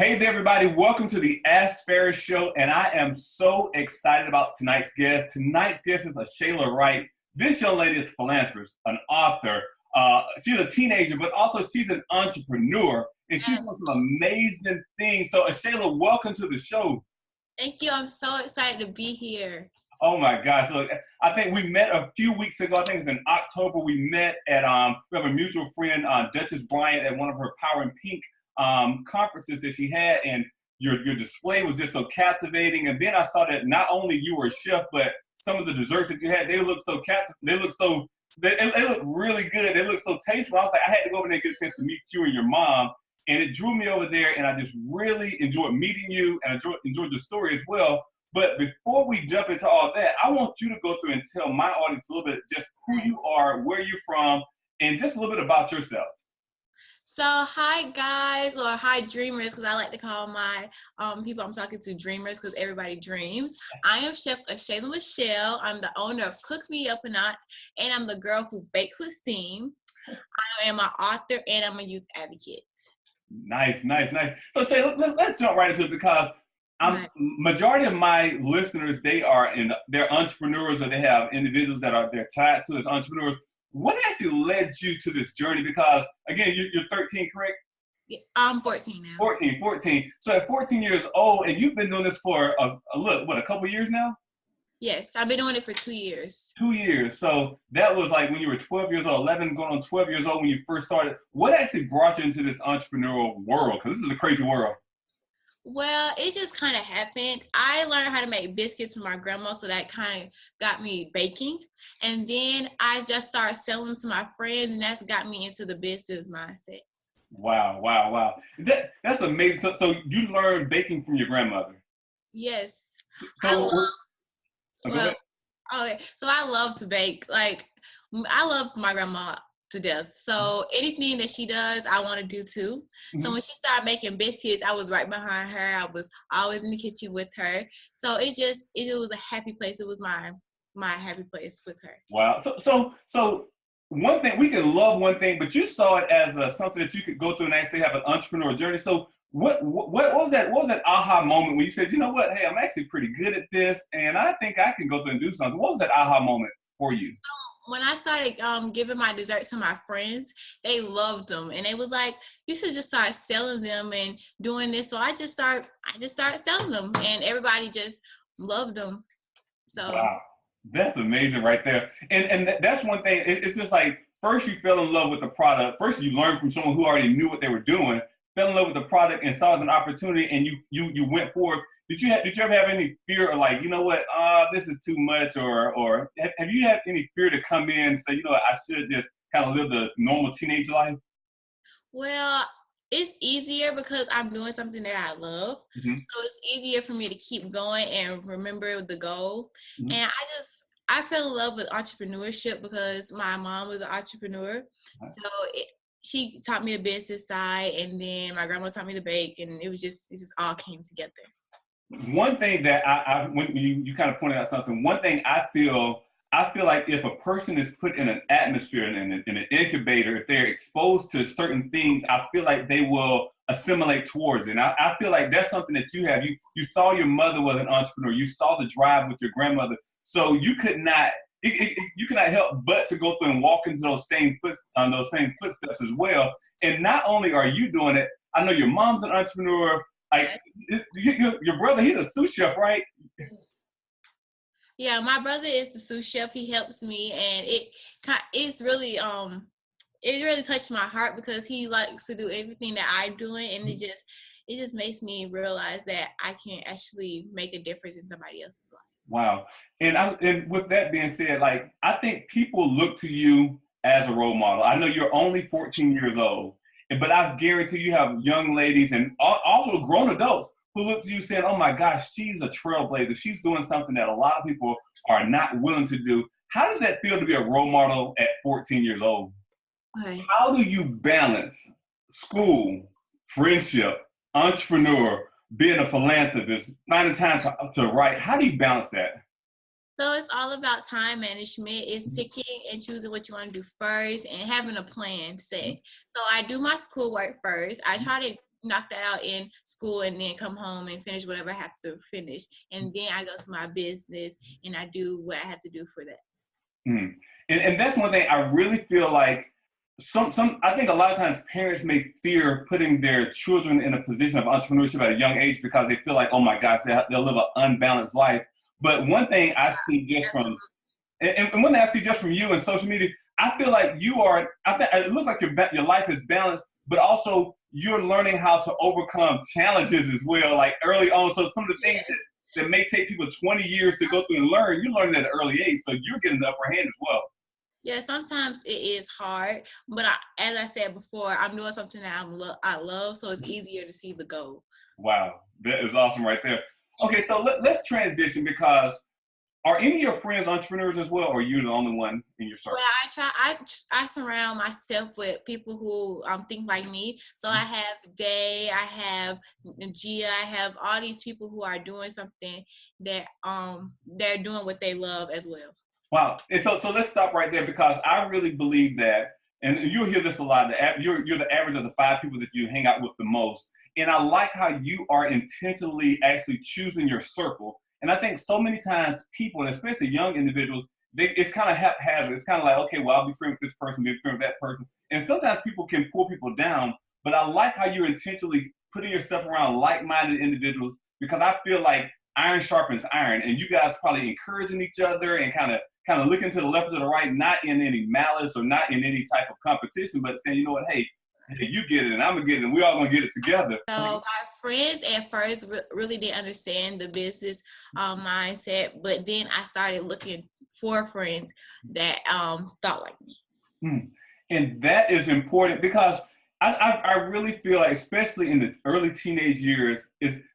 Hey there, everybody. Welcome to the ASKFaris show, and I am so excited about tonight's guest. Tonight's guest is Ashalah Wright. This young lady is a philanthropist, an author. She's a teenager, but also she's an entrepreneur, and she's doing some amazing things. So, Ashalah, welcome to the show. Thank you. I'm so excited to be here. Oh my gosh! Look, I think we met a few weeks ago. I think it was in October. We met at we have a mutual friend, Duchess Bryant, at one of her Power in Pink conferences that she had, and your display was just so captivating. And then I saw that not only you were a chef, but some of the desserts that you had, they looked so they looked really good. They looked so tasteful. I was like, I had to go over there and get a chance to meet you and your mom. And it drew me over there, and I just really enjoyed meeting you, and I enjoyed the story as well. But before we jump into all that, I want you to go through and tell my audience a little bit just who you are, where you're from, and just a little bit about yourself. So hi guys, or hi dreamers, because I like to call my people I'm talking to dreamers, because everybody dreams. I am Chef Ashalah Michelle. I'm the owner of CookMeUp, and I'm the girl who bakes with steam. I am an author and I'm a youth advocate. Nice. So Shay, let's jump right into it, because majority of my listeners, they're entrepreneurs, or they have individuals they're tied to as entrepreneurs. What actually led you to this journey? Because again, you're 13, correct? Yeah, I'm 14 now. 14. So at 14 years old, and you've been doing this for a couple years now? Yes, I've been doing it for 2 years. 2 years. So that was like when you were 12 years old, 11 going on 12 years old when you first started. What actually brought you into this entrepreneurial world? Because this is a crazy world. Well, it just kind of happened. I learned how to make biscuits from my grandma, so that kind of got me baking. And then I just started selling them to my friends, and that's got me into the business mindset. Wow. That's amazing. So you learned baking from your grandmother? Yes. So I love to bake. Like, I love my grandma to death. So anything that she does, I want to do too. So when she started making biscuits, I was right behind her. I was always in the kitchen with her. So it was a happy place. It was my happy place with her. Wow. So one thing, we can love one thing, but you saw it as something that you could go through and actually have an entrepreneurial journey. So what was that aha moment when you said, you know what, hey, I'm actually pretty good at this, and I think I can go through and do something? What was that aha moment for you? When I started giving my desserts to my friends, they loved them, and they was like, you should just start selling them and doing this. So I just started selling them, and everybody just loved them. So wow, that's amazing right there. And that's one thing. It's just like, first you fell in love with the product. First you learned from someone who already knew what they were doing, fell in love with the product and saw it as an opportunity, and you went forward. Did you ever have any fear, or like, you know what, this is too much, or have you had any fear to come in and say, you know what, I should just kind of live the normal teenage life? Well, it's easier because I'm doing something that I love. So it's easier for me to keep going and remember the goal. And I fell in love with entrepreneurship because my mom was an entrepreneur. So she taught me the business side, and then my grandma taught me to bake, and it just all came together. One thing that when you kind of pointed out something, one thing I feel like if a person is put in an atmosphere, in an incubator, if they're exposed to certain things, I feel like they will assimilate towards it. And I feel like that's something that you have. You saw your mother was an entrepreneur. You saw the drive with your grandmother. So you could not help but to go through and walk into those same footsteps as well. And not only are you doing it, I know your mom's an entrepreneur. Like, your brother, he's a sous chef, right? Yeah, my brother is the sous chef. He helps me, and it really touched my heart because he likes to do everything that I'm doing, and it just makes me realize that I can actually make a difference in somebody else's life. Wow. And with that being said, like, I think people look to you as a role model. I know you're only 14 years old, but I guarantee you have young ladies and also grown adults who look to you saying, oh my gosh, she's a trailblazer. She's doing something that a lot of people are not willing to do. How does that feel to be a role model at 14 years old? Okay. How do you balance school, friendship, entrepreneur, being a philanthropist, finding time to write? How do you balance that? So it's all about time management. It's picking and choosing what you want to do first and having a plan set. So I do my schoolwork first. I try to knock that out in school and then come home and finish whatever I have to finish. And then I go to my business and I do what I have to do for that. Mm. And that's one thing I really feel like I think a lot of times parents may fear putting their children in a position of entrepreneurship at a young age because they feel like, oh my gosh, they'll live an unbalanced life. But one thing I see just from, and one thing I see just from you and social media, I feel like it looks like your life is balanced, but also you're learning how to overcome challenges as well, like early on. So some of the things that may take people 20 years to go through and learn, you're learning at an early age, so you're getting the upper hand as well. Yeah, sometimes it is hard, but as I said before, I'm doing something that I love, so it's easier to see the goal. Wow, that is awesome right there. Okay, so let's transition, because are any of your friends entrepreneurs as well, or are you the only one in your circle? Well, I surround myself with people who think like me. So I have Day, I have Gia, I have all these people who are doing something that they're doing what they love as well. Wow. And so let's stop right there, because I really believe that, and you'll hear this a lot, you're the average of the 5 people that you hang out with the most. And I like how you are intentionally actually choosing your circle. And I think so many times people, and especially young individuals, it's kind of haphazard. It's kind of like, okay, well, I'll be friends with this person, be friends with that person. And sometimes people can pull people down, but I like how you're intentionally putting yourself around like-minded individuals, because I feel like iron sharpens iron, and you guys probably encouraging each other and kind of looking to the left or the right, not in any malice or not in any type of competition, but saying, you know what, hey, you get it and I'm gonna get it and we're all gonna get it together. So my friends at first really didn't understand the business mindset, but then I started looking for friends that thought like me. And that is important, because I really feel like, especially in the early teenage years,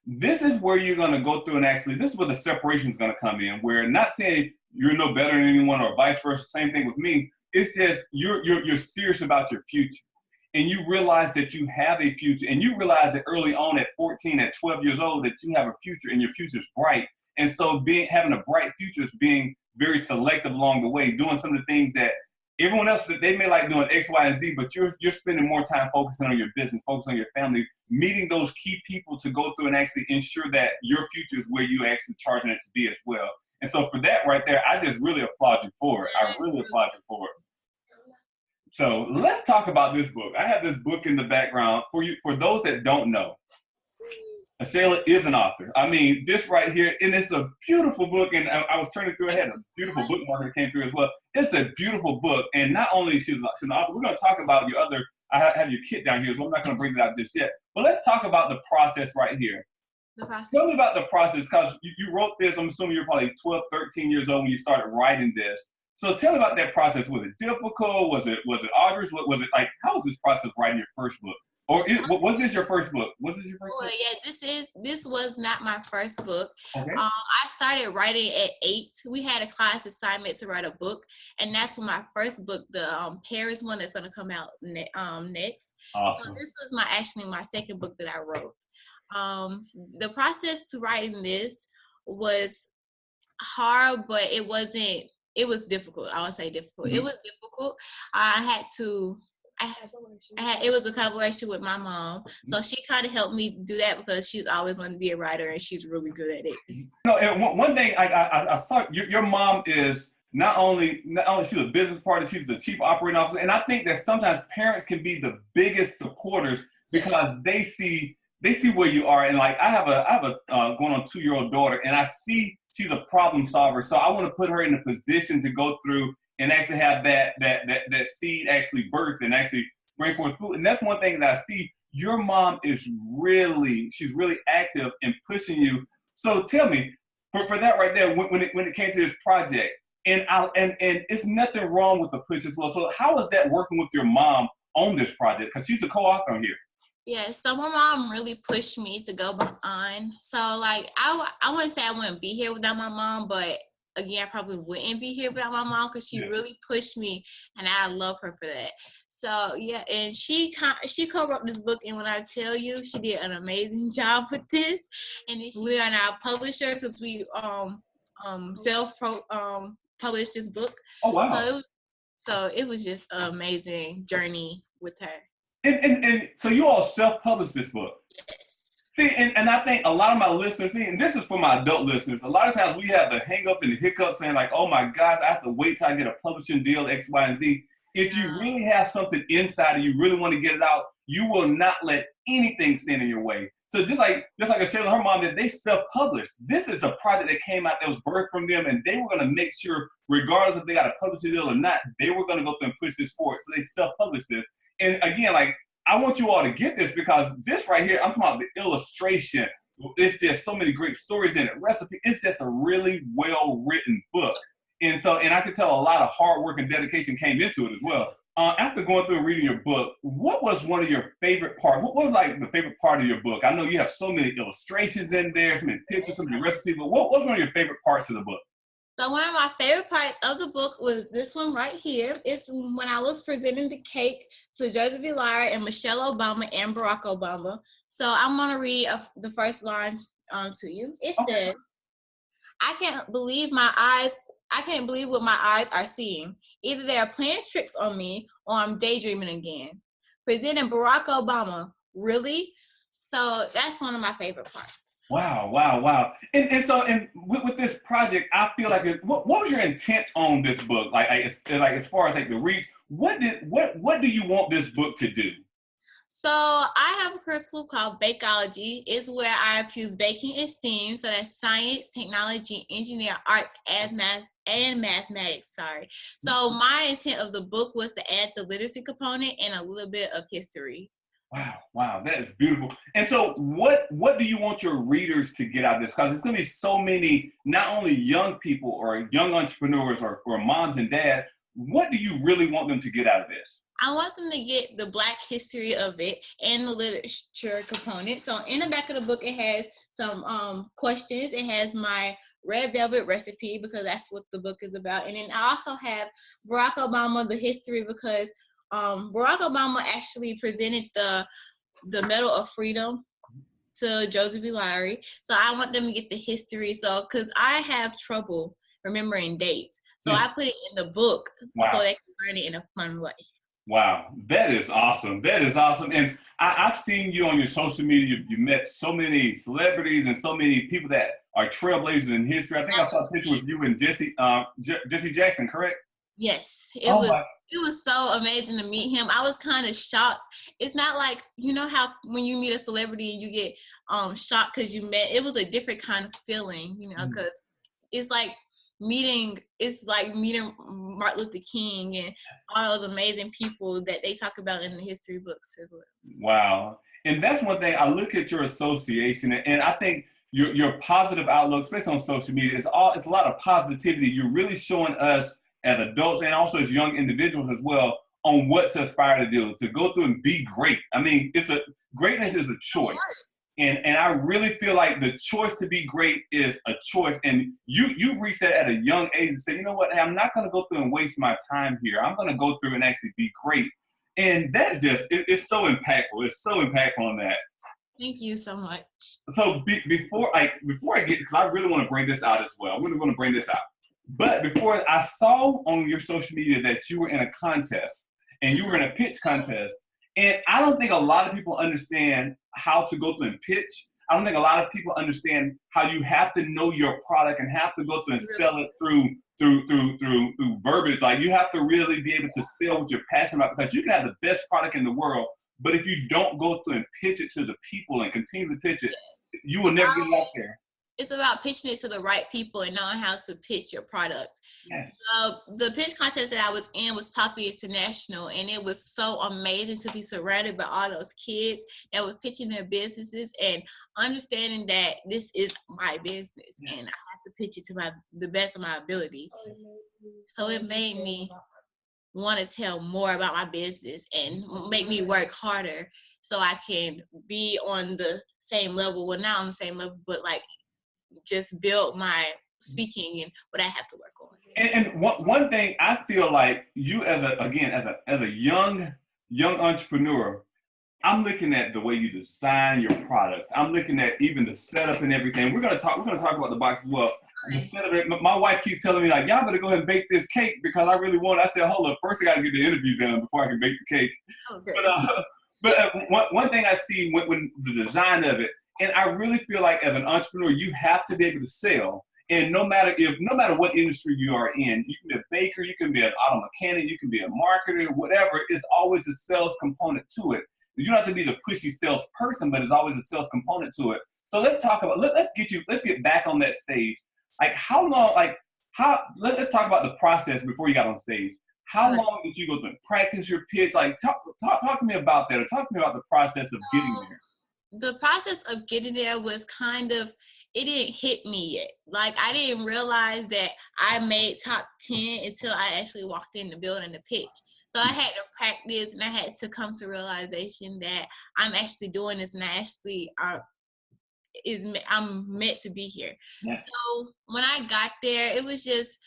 this is where you're gonna go through, and actually this is where the separation is gonna come in, where, not saying you're no better than anyone or vice versa, same thing with me. It's just you're serious about your future. And you realize that you have a future, and you realize that early on at 14, at 12 years old, that you have a future and your future is bright. And so having a bright future is being very selective along the way, doing some of the things that everyone else, they may like doing X, Y, and Z, but you're spending more time focusing on your business, focusing on your family, meeting those key people to go through and actually ensure that your future is where you actually charging it to be as well. And so for that right there, I just really applaud you for it. I really applaud you for it. So let's talk about this book. I have this book in the background for those that don't know. Ashalah is an author. I mean, this right here, and it's a beautiful book. And I was turning through, I had a beautiful bookmark that came through as well. It's a beautiful book. And not only she's an author, we're going to talk about I have your kit down here, so I'm not going to bring it out just yet. But let's talk about the process right here. Tell me about the process, because you wrote this, I'm assuming you're probably 12, 13 years old when you started writing this. So tell me about that process. Was it difficult? Was it arduous? What was it like? How was this process writing your first book? Or was this your first book? Was this your first book? Yeah, this was not my first book. Okay. I started writing at 8. We had a class assignment to write a book, and that's when my first book, the Paris one, that's gonna come out next. Awesome. So this was my second book that I wrote. The process to writing this was hard, but it wasn't. It was difficult. I would say difficult. Mm-hmm. It was difficult. It was a collaboration with my mom. So she kind of helped me do that, because she's always wanted to be a writer and she's really good at it. And one thing I saw, your mom is not only she's a business partner, she's the chief operating officer. And I think that sometimes parents can be the biggest supporters, because they see where you are. And like, I have a going on 2-year-old daughter, and I see she's a problem solver. So I want to put her in a position to go through and actually have that seed actually birth and actually bring forth food. And that's one thing that I see. Your mom is she's really active in pushing you. So tell me, for that right there, when it came to this project, and it's nothing wrong with the push as well. So how is that working with your mom on this project? Because she's a co-author on here. Yeah, so my mom really pushed me to go on. So like, I wouldn't say I wouldn't be here without my mom, but again, I probably wouldn't be here without my mom, because she really pushed me, and I love her for that. So yeah, and she co-wrote this book, and when I tell you, she did an amazing job with this. And we are now publisher, because we published this book. Oh wow! So it was just an amazing journey with her. And so you all self-published this book. Yes. See, and I think a lot of my listeners, see, and this is for my adult listeners, a lot of times we have the hang-ups and the hiccups saying like, oh my gosh, I have to wait till I get a publishing deal, X, Y, and Z. If you really have something inside and you really want to get it out, you will not let anything stand in your way. So just like Ashalah, her mom did, they self-published. This is a project that came out that was birthed from them, and they were going to make sure, regardless if they got a publishing deal or not, they were going to go through and push this forward. So they self-published this. And again, like, I want you all to get this because this right here, I'm talking about the illustration. It's just so many great stories in it, recipe. It's just a really well-written book. And I could tell a lot of hard work and dedication came into it as well. After going through and reading your book, what was one of your favorite parts? What was like the favorite part of your book? I know you have so many illustrations in there, so many pictures, so many recipes, but what was one of your favorite parts of the book? So one of my favorite parts of the book was this one right here. It's when I was presenting the cake to Joseph Eliar and Michelle Obama and Barack Obama. So I'm going to read the first line to you. It says, I can't believe what my eyes are seeing. Either they are playing tricks on me or I'm daydreaming again. President Barack Obama, really? So that's one of my favorite parts. Wow. And so with this project, I feel like what was your intent on this book? Like as far as like the reach, what do you want this book to do? So I have a curriculum called Bakeology. It's where I fuse baking and STEAM, so that's science, technology, engineering, arts, and mathematics. So my intent of the book was to add the literacy component and a little bit of history. Wow, that is beautiful. And so what do you want your readers to get out of this? Because there's going to be so many, not only young people or young entrepreneurs or moms and dads, what do you really want them to get out of this? I want them to get the Black history of it and the literature component. So in the back of the book, it has some questions. It has my red velvet recipe because that's what the book is about. And then I also have Barack Obama, the history, because Barack Obama actually presented the Medal of Freedom to Joseph Eliar. So I want them to get the history. So because I have trouble remembering dates. So I put it in the book so they can learn it in a fun way. Wow, that is awesome. And I've seen you on your social media. You met so many celebrities and so many people that are trailblazers in history. I think I saw a picture with you and Jesse Jackson, correct? Yes, it was so amazing to meet him. I was kind of shocked. It's not like, you know how when you meet a celebrity and you get shocked because you met, it was a different kind of feeling, you know, because it's like meeting Martin Luther King and all those amazing people that they talk about in the history books as well. Wow. And that's one thing. I look at your association and I think your positive outlook, especially on social media, it's a lot of positivity. You're really showing us as adults and also as young individuals as well on what to aspire to do, to go through and be great. I mean, greatness is a choice. And I really feel like the choice to be great is a choice. And you've reached that at a young age and said, you know what, I'm not going to go through and waste my time here. I'm going to go through and actually be great. And that's it's so impactful. It's so impactful on that. Thank you so much. So before I get, because I really want to bring this out as well. I really want to bring this out. But before, I saw on your social media that you were in a contest and you were in a pitch contest. And I don't think a lot of people understand how to go through and pitch. I don't think a lot of people understand how you have to know your product and have to go through and sell it through verbiage. Like you have to really be able to sell what you're passionate about, because you can have the best product in the world, but if you don't go through and pitch it to the people and continue to pitch it, you will never get it out there. It's about pitching it to the right people and knowing how to pitch your product. Yes. The pitch contest that I was in was Toppy International, and it was so amazing to be surrounded by all those kids that were pitching their businesses and understanding that this is my business and I have to pitch it to the best of my ability. So it made me want to tell more about my business and make me work harder so I can be on the same level. Well, not on the same level, but like just build my speaking and what I have to work on. And one thing I feel like you as a young entrepreneur, I'm looking at the way you design your products. I'm looking at even the setup and everything. We're gonna talk about the box as well. The setup, my wife keeps telling me like, y'all better go ahead and bake this cake because I really want it. I said, hold up, first I gotta get the interview done before I can bake the cake. Okay. But one thing I see when the design of it, and I really feel like as an entrepreneur, you have to be able to sell. And no matter what industry you are in, you can be a baker, you can be an auto mechanic, you can be a marketer, whatever, it's always a sales component to it. You don't have to be the pushy salesperson, but there's always a sales component to it. So let's talk about, let's get back on that stage. Like let's talk about the process before you got on stage. How long did you go through practice your pitch? Like talk to me about that, or talk to me about the process of getting there. The process of getting there was kind of, it didn't hit me yet. Like, I didn't realize that I made top 10 until I actually walked in the building to pitch. So I had to practice, and I had to come to realization that I'm actually doing this, and I'm meant to be here. Yes. So when I got there, it was just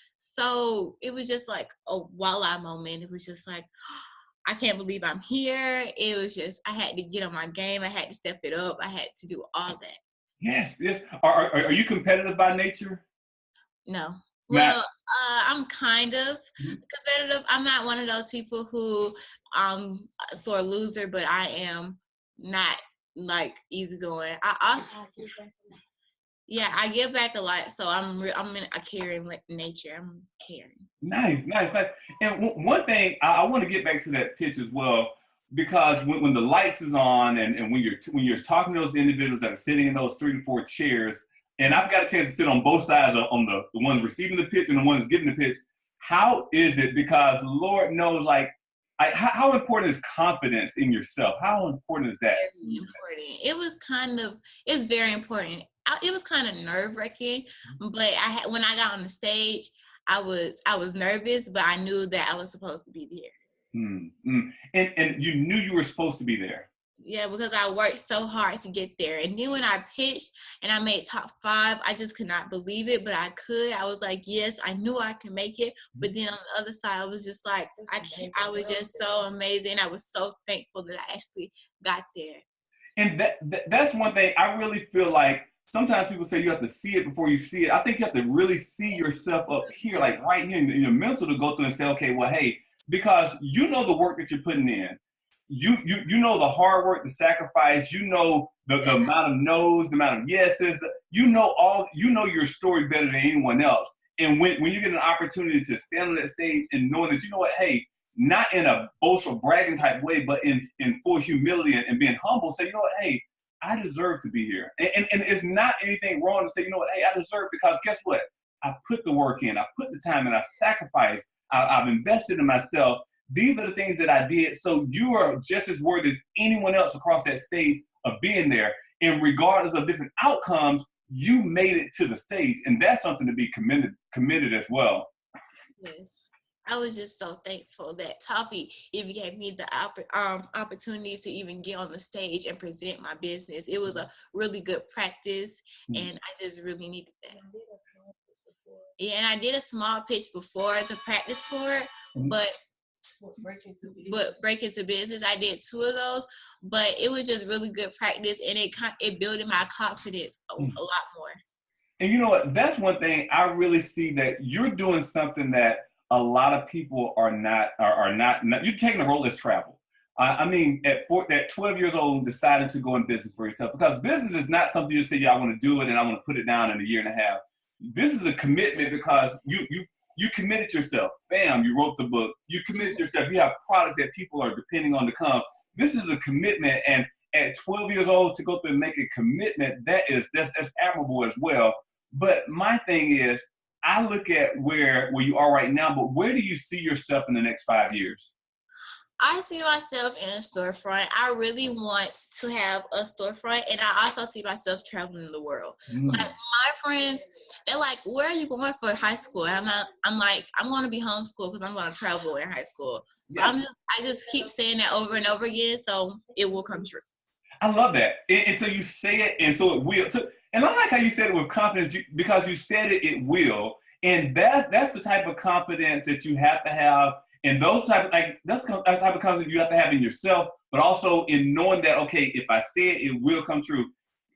like a voila moment. It was just like, I can't believe I'm here. It was just, I had to get on my game. I had to step it up. I had to do all that. Yes. Are you competitive by nature? No. Well, I'm kind of competitive. I'm not one of those people who I'm a sore loser, but I am not like easygoing. I give back a lot, so I'm in a caring nature. I'm caring. Nice. And one thing I want to get back to that pitch as well, because when the lights is on and when you're talking to those individuals that are sitting in those 3 to 4 chairs, and I've got a chance to sit on both sides, on the ones receiving the pitch and the ones giving the pitch. How is it? Because Lord knows, how important is confidence in yourself? How important is that? Very important. It's very important. It was kind of nerve-wracking, but when I got on the stage, I was nervous, but I knew that I was supposed to be there. And you knew you were supposed to be there. Yeah, because I worked so hard to get there. And then when I pitched and I made top 5, I just could not believe it, but I could. I was like, yes, I knew I could make it. But then on the other side, I was just like, I was just so amazing. I was so thankful that I actually got there. And that's one thing I really feel like. Sometimes people say you have to see it before you see it. I think you have to really see yourself up here, like right here in your mental, to go through and say, okay, well, hey, because you know the work that you're putting in. You know the hard work, the sacrifice, you know the amount of no's, the amount of yeses, you know your story better than anyone else. And when you get an opportunity to stand on that stage and knowing that, you know what, hey, not in a boastful bragging type way, but in full humility and being humble, say, you know what, hey, I deserve to be here. And it's not anything wrong to say, you know what, hey, I deserve, because guess what? I put the work in, I put the time in, I sacrificed, I've invested in myself. These are the things that I did. So you are just as worthy as anyone else across that stage of being there. And regardless of different outcomes, you made it to the stage. And that's something to be committed as well. Yes. I was just so thankful that Toffee even gave me the opportunity to even get on the stage and present my business. It was a really good practice, and I just really needed that. Yeah, and I did a small pitch before to practice for it, but break into business, I did 2 of those, but it was just really good practice, and it built my confidence a lot more. And you know what? That's one thing I really see, that you're doing something that a lot of people are not. You're taking the road less travel. I mean, at 12 years old, deciding to go in business for yourself, because business is not something you say, yeah, I want to do it and I want to put it down in a year and a half. This is a commitment, because you committed yourself. Bam, you wrote the book. You committed yourself. You have products that people are depending on to come. This is a commitment, and at 12 years old to go through and make a commitment, that's admirable as well. But my thing is, I look at where you are right now, but where do you see yourself in the next 5 years? I see myself in a storefront. I really want to have a storefront, and I also see myself traveling the world. Like, my friends, they're like, where are you going for high school? And I'm like, I'm going to be homeschooled because I'm going to travel in high school. So yes. I just keep saying that over and over again, so it will come true. I love that. And so you say it, and so it will. And I like how you said it with confidence, because you said it will. And that's the type of confidence that you have to have, and that's the type of confidence you have to have in yourself, but also in knowing that, okay, if I say it will come true.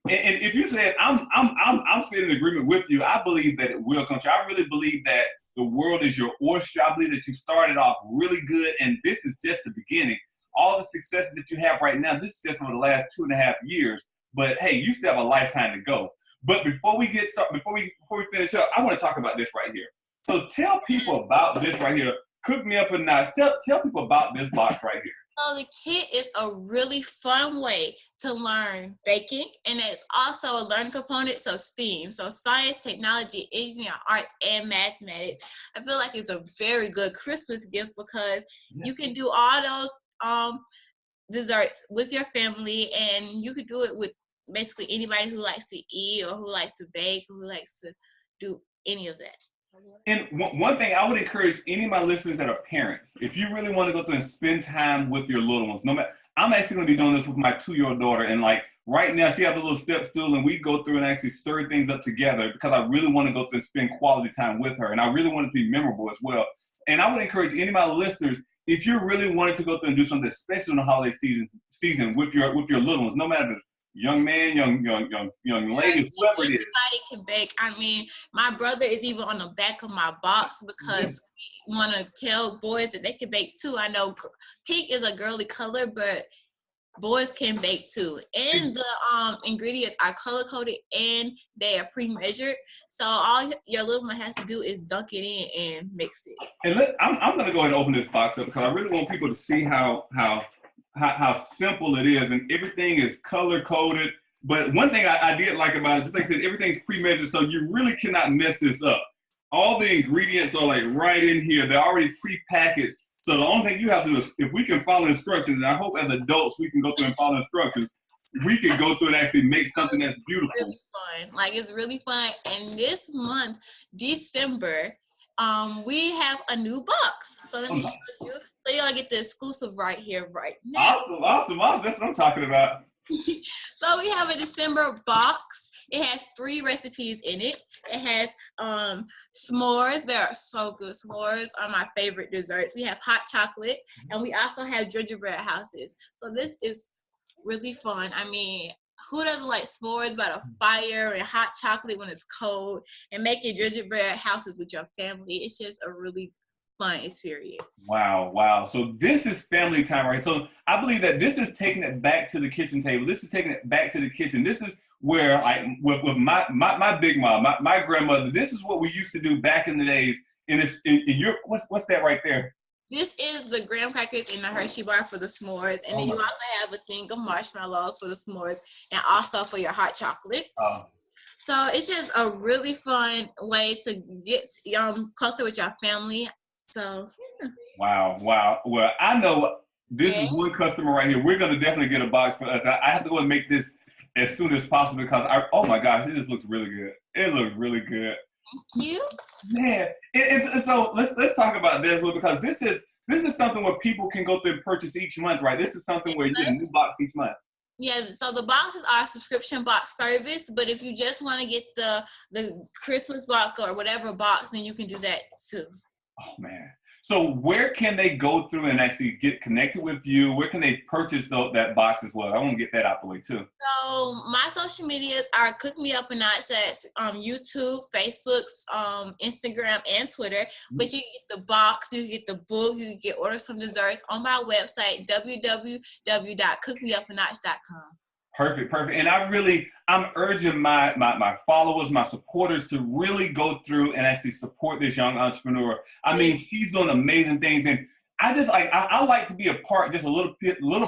And if you said, I'm still in agreement with you, I believe that it will come true. I really believe that the world is your oyster. I believe that you started off really good, and this is just the beginning. all the successes that you have right now, this is just over the last 2.5 years. But hey, you still have a lifetime to go. But before we get started, before we finish up, I want to talk about this right here. So tell people about this right here. Cook Me Up a Notch. Tell people about this box right here. So the kit is a really fun way to learn baking, and it's also a learning component, so STEAM, so science, technology, engineering, arts, and mathematics. I feel like it's a very good Christmas gift because you can do all those desserts with your family, and you could do it with basically anybody who likes to eat or who likes to bake or who likes to do any of that. And one thing I would encourage any of my listeners that are parents, if you really want to go through and spend time with your little ones, no matter, I'm actually going to be doing this with my 2-year-old daughter, and like right now she has a little step stool, and we go through and actually stir things up together because I really want to go through and spend quality time with her, and I really want it to be memorable as well. And I would encourage any of my listeners, if you're really wanting to go through and do something special in the holiday season with your little ones, no matter if it's young man, young lady, whoever it is. Anybody can bake. I mean, my brother is even on the back of my box because we want to tell boys that they can bake too. I know pink is a girly color, but boys can bake too. And the ingredients are color-coded and they are pre-measured. So all your little one has to do is dunk it in and mix it. And I'm going to go ahead and open this box up because I really want people to see how simple it is, and everything is color-coded. But one thing I did like about it, just like I said, everything's pre-measured, so you really cannot mess this up. All the ingredients are like right in here. They're already pre-packaged. So the only thing you have to do is, if we can follow instructions, and I hope as adults we can go through and follow instructions, we can go through and actually make something that's beautiful. It's really fun. Like, it's really fun. And this month, December, we have a new box. So let me show you. So you're gonna get the exclusive right here, right now. Awesome. That's what I'm talking about. So we have a December box. It has 3 recipes in it. It has s'mores. They are so good. S'mores are my favorite desserts. We have hot chocolate, and we also have gingerbread houses. So this is really fun. I mean, who doesn't like s'mores by the fire and hot chocolate when it's cold, and making gingerbread houses with your family? It's just a really fun experience. Wow. So this is family time, right? So I believe that this is taking it back to the kitchen table. This is taking it back to the kitchen. This is where with my big mom, my grandmother, this is what we used to do back in the days. And it's in your, what's that right there? This is the graham crackers in the Hershey bar for the s'mores. And then you also have a thing of marshmallows for the s'mores and also for your hot chocolate. So it's just a really fun way to get closer with your family. So, yeah. Wow. Well, I know this is one customer right here. We're going to definitely get a box for us. I have to go and make this as soon as possible because, oh my gosh, it just looks really good. It looks really good. Thank you. Man, so let's talk about this one because this is something where people can go through and purchase each month, right? This is something where you get a new box each month. Yeah, so the boxes are subscription box service, but if you just want to get the Christmas box or whatever box, then you can do that too. Oh, man. So where can they go through and actually get connected with you? Where can they purchase that box as well? I want to get that out the way, too. So my social medias are CookMeUp and Notch. That's YouTube, Facebook, Instagram, and Twitter. But you get the box, you get the book, you get order some desserts on my website, www.cookmeupandnotch.com. Perfect. And I'm urging my followers, my supporters to really go through and actually support this young entrepreneur. I mean, she's doing amazing things. And I like to be a part, just a little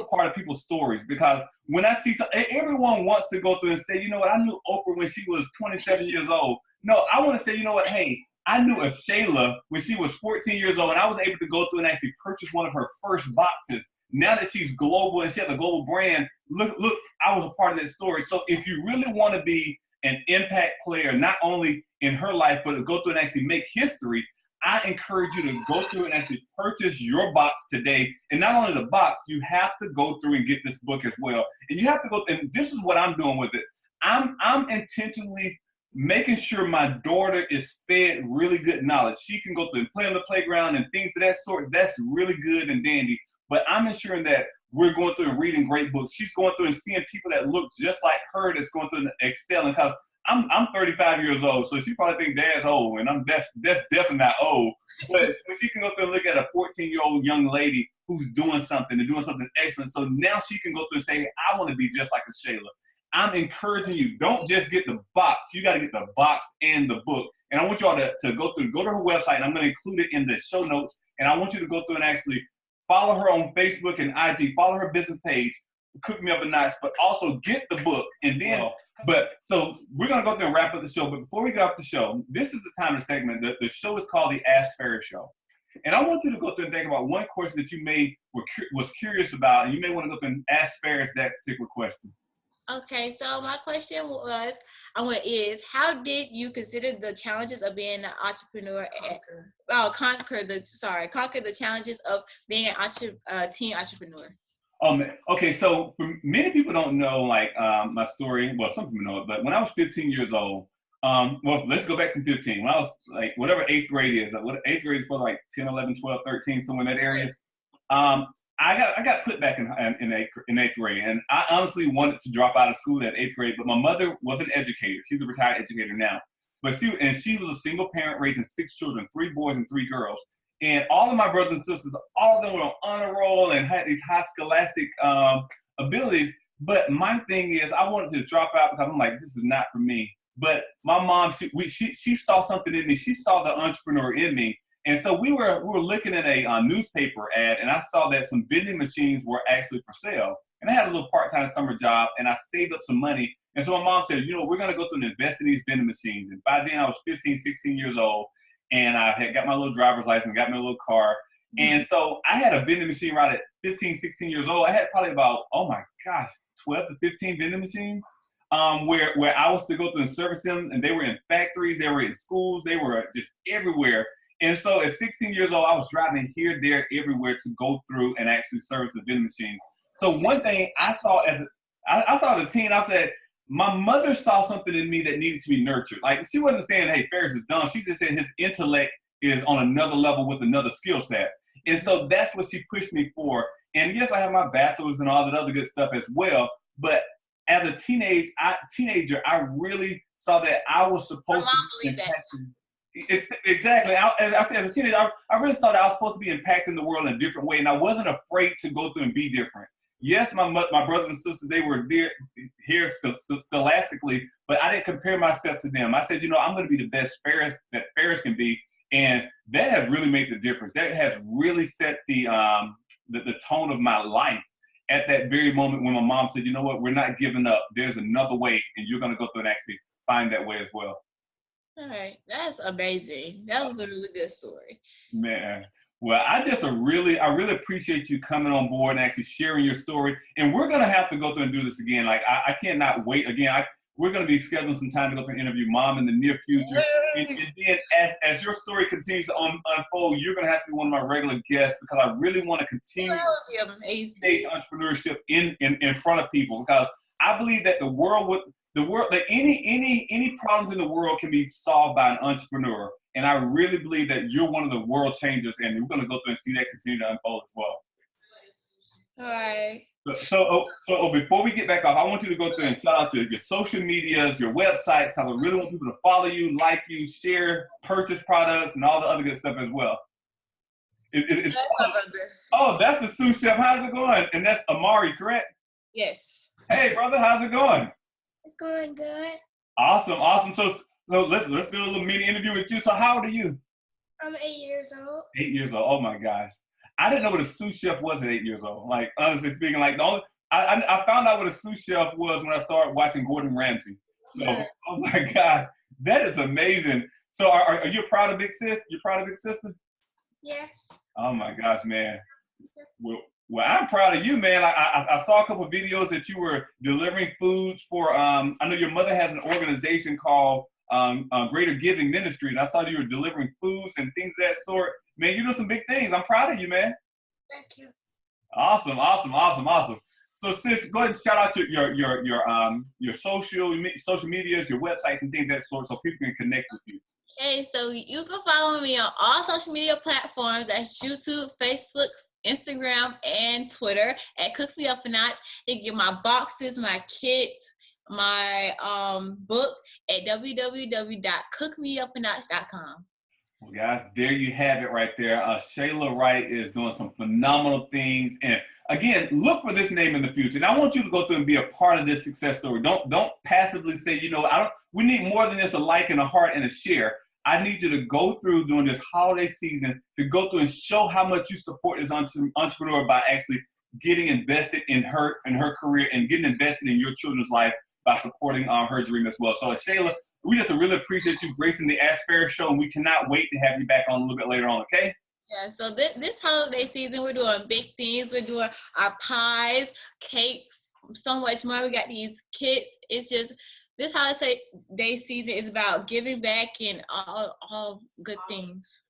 part of people's stories because when I see everyone wants to go through and say, you know what, I knew Oprah when she was 27 years old. No, I want to say, you know what, hey, I knew Ashalah when she was 14 years old and I was able to go through and actually purchase one of her first boxes. Now that she's global and she has a global brand, look, I was a part of that story. So if you really want to be an impact player, not only in her life, but to go through and actually make history, I encourage you to go through and actually purchase your box today. And not only the box, you have to go through and get this book as well. And you have to go, and this is what I'm doing with it. I'm intentionally making sure my daughter is fed really good knowledge. She can go through and play on the playground and things of that sort. That's really good and dandy. But I'm ensuring that we're going through and reading great books. She's going through and seeing people that look just like her that's going through and excelling because I'm 35 years old, so she probably think Dad's old, and that's definitely not old. But when she can go through and look at a 14-year-old young lady who's doing something and doing something excellent, so now she can go through and say, hey, I want to be just like Ashalah. I'm encouraging you, don't just get the box. You got to get the box and the book. And I want y'all to go to her website, and I'm going to include it in the show notes. And I want you to go through and actually follow her on Facebook and IG, follow her business page, Cook Me Up a Notch, but also get the book. And then, so we're going to go through and wrap up the show. But before we get off the show, this is the time of the segment. The show is called the AskFaris Show. And I want you to go through and think about one question that you was curious about, and you may want to go through and ask Faris that particular question. Okay, so my question is, how did you consider the challenges of being an entrepreneur? Conquer the challenges of being a teen entrepreneur. Okay, so many people don't know my story. Well, some people know it, but when I was 15 years old, let's go back to 15. When I was whatever 8th grade is, 8th grade is probably 10, 11, 12, 13, somewhere in that area. I got put back in 8th grade, and I honestly wanted to drop out of school at 8th grade, but my mother was an educator. She's a retired educator now. But she was a single parent raising 6 children, 3 boys and 3 girls. And all of my brothers and sisters, all of them were on honor roll and had these high scholastic abilities. But my thing is, I wanted to drop out because I'm like, this is not for me. But my mom, she saw something in me. She saw the entrepreneur in me. And so we were looking at a newspaper ad, and I saw that some vending machines were actually for sale. And I had a little part-time summer job, and I saved up some money. And so my mom said, we're going to go through and invest in these vending machines. And by then I was 15, 16 years old. And I had got my little driver's license, got me a little car. And so I had a vending machine right at 15, 16 years old. I had probably about, 12 to 15 vending machines where I was to go through and service them. And they were in factories, they were in schools, they were just everywhere. And so at 16 years old, I was driving here, there, everywhere to go through and actually service the vending machines. So one thing I saw as a teen, I said, my mother saw something in me that needed to be nurtured. She wasn't saying, hey, Faris is dumb. She just said his intellect is on another level with another skill set. And so that's what she pushed me for. And yes, I have my bachelor's and all that other good stuff as well. But as a teenager, I really saw that I was supposed to be exactly. As I said, as a teenager, I really saw that I was supposed to be impacting the world in a different way. And I wasn't afraid to go through and be different. Yes, my brothers and sisters, they were here scholastically, but I didn't compare myself to them. I said, I'm going to be the best Faris that Faris can be. And that has really made the difference. That has really set the tone of my life at that very moment when my mom said, you know what, we're not giving up. There's another way, and you're going to go through and actually find that way as well. All right. That's amazing. That was a really good story. Man. Well, I really appreciate you coming on board and actually sharing your story. And we're going to have to go through and do this again. I cannot wait. Again, we're going to be scheduling some time to go through and interview Mom in the near future. And then as your story continues to unfold, you're going to have to be one of my regular guests because I really want to continue stage entrepreneurship in front of people, because I believe that that any problems in the world can be solved by an entrepreneur. And I really believe that you're one of the world changers, and we're going to go through and see that continue to unfold as well. All right. So before we get back off, I want you to go through and shout out your social medias, your websites, because I really want people to follow you, like you, share, purchase products, and all the other good stuff as well. That's my brother. Oh, that's the sous chef. How's it going? And that's Amari, correct? Yes. Hey, brother, how's it going? It's going good. Awesome. So let's do a little mini interview with you. So how old are you? I'm 8 years old. 8 years old. Oh my gosh. I didn't know what a sous chef was at 8 years old. Honestly speaking, I found out what a sous chef was when I started watching Gordon Ramsay. So, Oh my gosh, that is amazing. So are you proud of Big Sis? You're proud of Big Sister? Yes. Oh my gosh, man. Well, I'm proud of you, man. I saw a couple of videos that you were delivering foods for, I know your mother has an organization called Greater Giving Ministry, and I saw you were delivering foods and things of that sort. Man, you're doing some big things. I'm proud of you, man. Thank you. Awesome. So, sis, go ahead and shout out your social medias, your websites, and things of that sort, so people can connect with you. Okay, so you can follow me on all social media platforms. That's YouTube, Facebook, Instagram, and Twitter at CookMeUp a Notch. You can get my boxes, my kits, my book at www.cookmeup.com. Well, guys, there you have it right there. Ashalah Wright is doing some phenomenal things. And again, look for this name in the future. And I want you to go through and be a part of this success story. Don't passively say, we need more than just a like and a heart and a share. I need you to go through during this holiday season to go through and show how much you support this entrepreneur by actually getting invested in her career and getting invested in your children's life by supporting her dream as well. So Ashalah, we just really appreciate you gracing the ASKFaris show, and we cannot wait to have you back on a little bit later on, okay? Yeah, so this holiday season, we're doing big things. We're doing our pies, cakes, so much more. We got these kits. It's just, this holiday season is about giving back and all good things.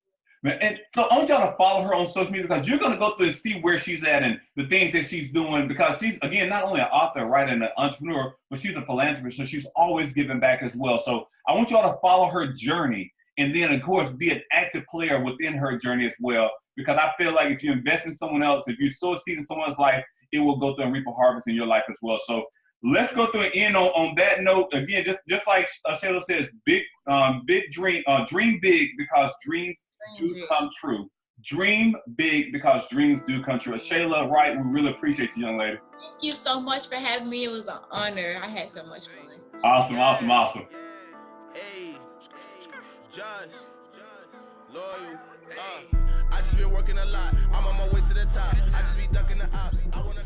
And so I want y'all to follow her on social media, because you're going to go through and see where she's at and the things that she's doing, because she's, again, not only an author, writer, and an entrepreneur, but she's a philanthropist, so she's always giving back as well. So I want y'all to follow her journey, and then, of course, be an active player within her journey as well, because I feel like if you invest in someone else, if you sow a seed in someone's life, it will go through and reap a harvest in your life as well. So let's go through and end on that note. Again, just like Ashalah says, dream big, because dreams do come true. Dream big, because dreams do come true. Ashalah Wright, we really appreciate you, young lady. Thank you so much for having me. It was an honor. I had so much fun. Awesome. Hey, just loyal. I just been working a lot. I'm on my way to the top. I just be ducking the ops. I wanna